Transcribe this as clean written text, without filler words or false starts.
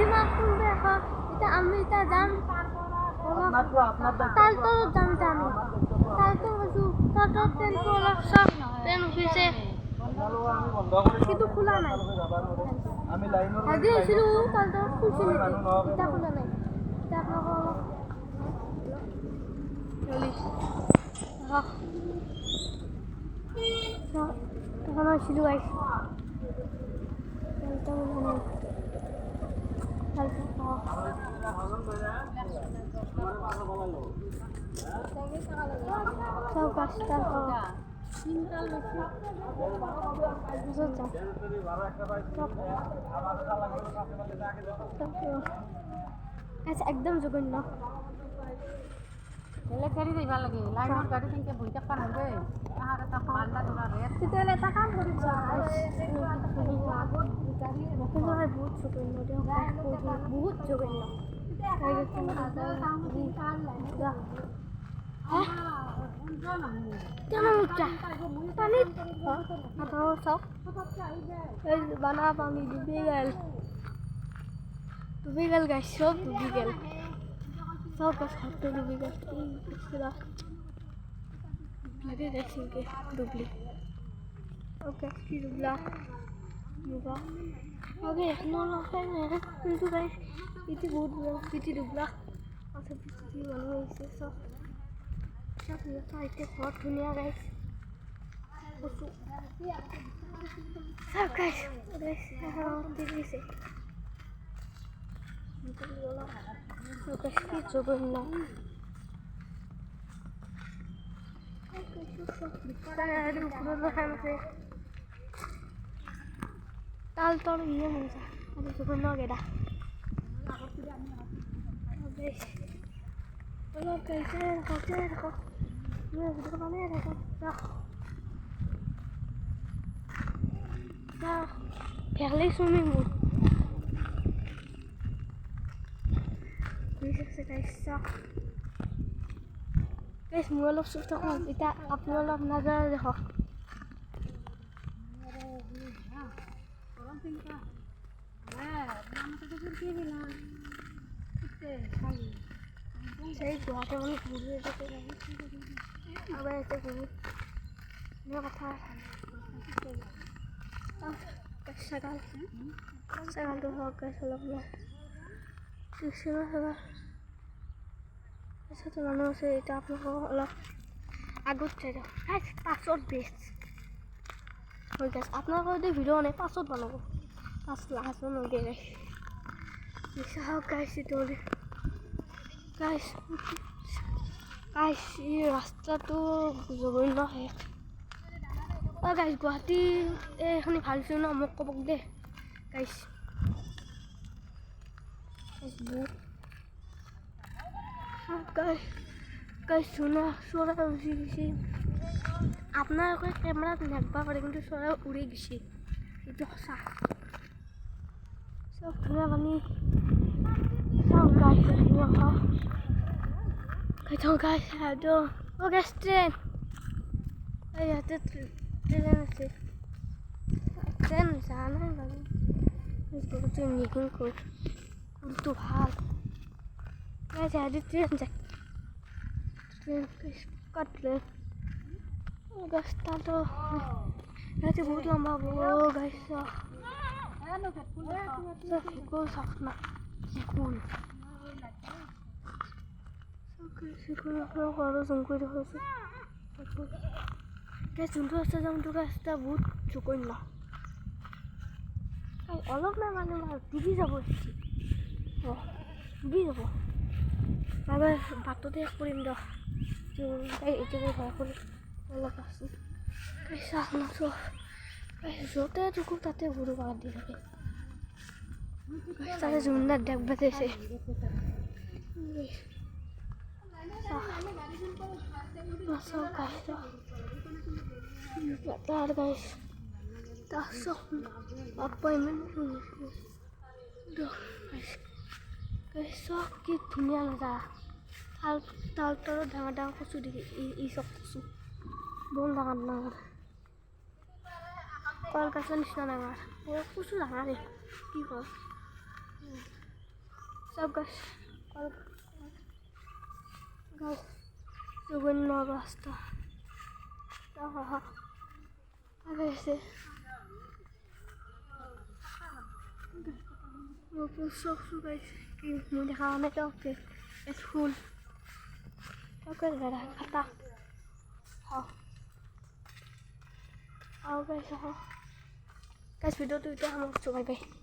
বেছিভাগ কোনটো এখন এতিয়া আমি এতিয়া যাম তালটো যাম এতিয়া আমি তালটো গৈছোঁ তালটো ট্ৰেইনটো অলপ চাওক ট্ৰেইন উঠিছে কিন্তু খোলা নাই আজি আহিছিলোঁ তালটো খুলছে নেকি এতিয়া খোলা নাই এতিয়া আপোনালোকৰ অলপ এখন আহিছিলোঁ গাইছ তালটো খোলা নাই তালটো সব গাছটা একদম জঘন্য বেলেগ গাড়ী যাই ভাল লাগে লাইনত গাড়ী তেনেকৈ বহি থাকিব নালাগে তাহাৰ এটা পাল্টা ধৰা ৰেট তেতিয়াহ'লে এটা কাম কৰিম বহুত জঘন্য বহুত জঘন্য বানা পানী ডুবি গেল গাছ সব ডুবি গেল সব গাছ হাতে ডুবি গেল ডুবলি ওকে কি ডুবলা আগে এখনো কিন্তু গাইছ ইতি বহুত পিটি ডুবলা আচ্ছা পিটি মানুহ আহিছে সব সব এতিয়া ঘৰত ধুনীয়া গাইছ সব গাইছ দিছে কি জঘন্য তাল তোর ইয়ে মজা আমি জঘন্য গেডা ফেলে সুইমিং পুল মই অলপ চুপ থাকোঁ এতিয়া আপুনি অলপ নাজানে দেখক সেই গুৱাহাটী মানে ঘূৰি আবাৰ এতে ঘূৰি কথা ছাগালটো হওক গাছ অলপ তাৰপিছত মানুহ আছে এতিয়া আপোনালোকক অলপ আগত চাই যাওঁ পাছত বেষ্ট হৈ গৈছে আপোনালোকৰ যদি ভিডিঅ' নাই পাছত বনাব পাছ লাষ্ট নগেলে চাওক গাইছ এইটো গাইছ এই ৰাস্তাটো জঘন্য শেষ গাইছ গুৱাহাটী এইখিনি ভালছে ন মোক ক'ব দে গাইছ গাইছ শুনা চৰাই উঠি গৈছে আপোনালোকে কেমেৰাত নেকব পাৰে কিন্তু চৰাই উৰি গৈছে এইটো সঁচা চব ধুনীয়া পানী চাওক গাইছ গাইছ এইটো গাইছ ট্ৰেইন ইয়াতে ট্ৰেইন আছে ট্রেন জানা বাবু বহুতো নিগুণ করতো ভাল গাইছে ট্রেন যায় ট্রেন কাটলে গাছটা তো গাছে বহুত লম্বা বড় গাছ ফেকুল চাওক না ফেকুল ঘৰৰ জুম কৰি দেখুৱাইছে গাছ যোনটো আছে যোনটো গাছটা বহুত জঘন্য অলপ নাই মানে ডুবি যাব ডুবি যাব এবাৰ বাটতে শেষ কৰিম দিয়ক এতিয়া ভয় কৰি অলপ আছোঁ চাওক না চব য'তে থাকোঁ তাতে গৰু বাগান দি থাকে তাতে জুমদাৰ ডেক বাজাইছে চব গাইছ তাৰ গাইছ চব আপইণ্টমেণ্ট চব কি ধুনীয়া লগা তাল তলত ডাঙৰ ডাঙৰ কচু দেখি ই চব কচু বহুত ডাঙৰ ডাঙৰ কলগছৰ নিচিনা ডাঙৰ কচু ডাঙৰ কি কয় সব গাছ গাছ বিভিন্ন রাস্তা আছে সব শুকাইছে কি মুই দেখা অনেক ওকে ফুল ওকে দাদা খাতা Guys, video itu udah mau coba, bye.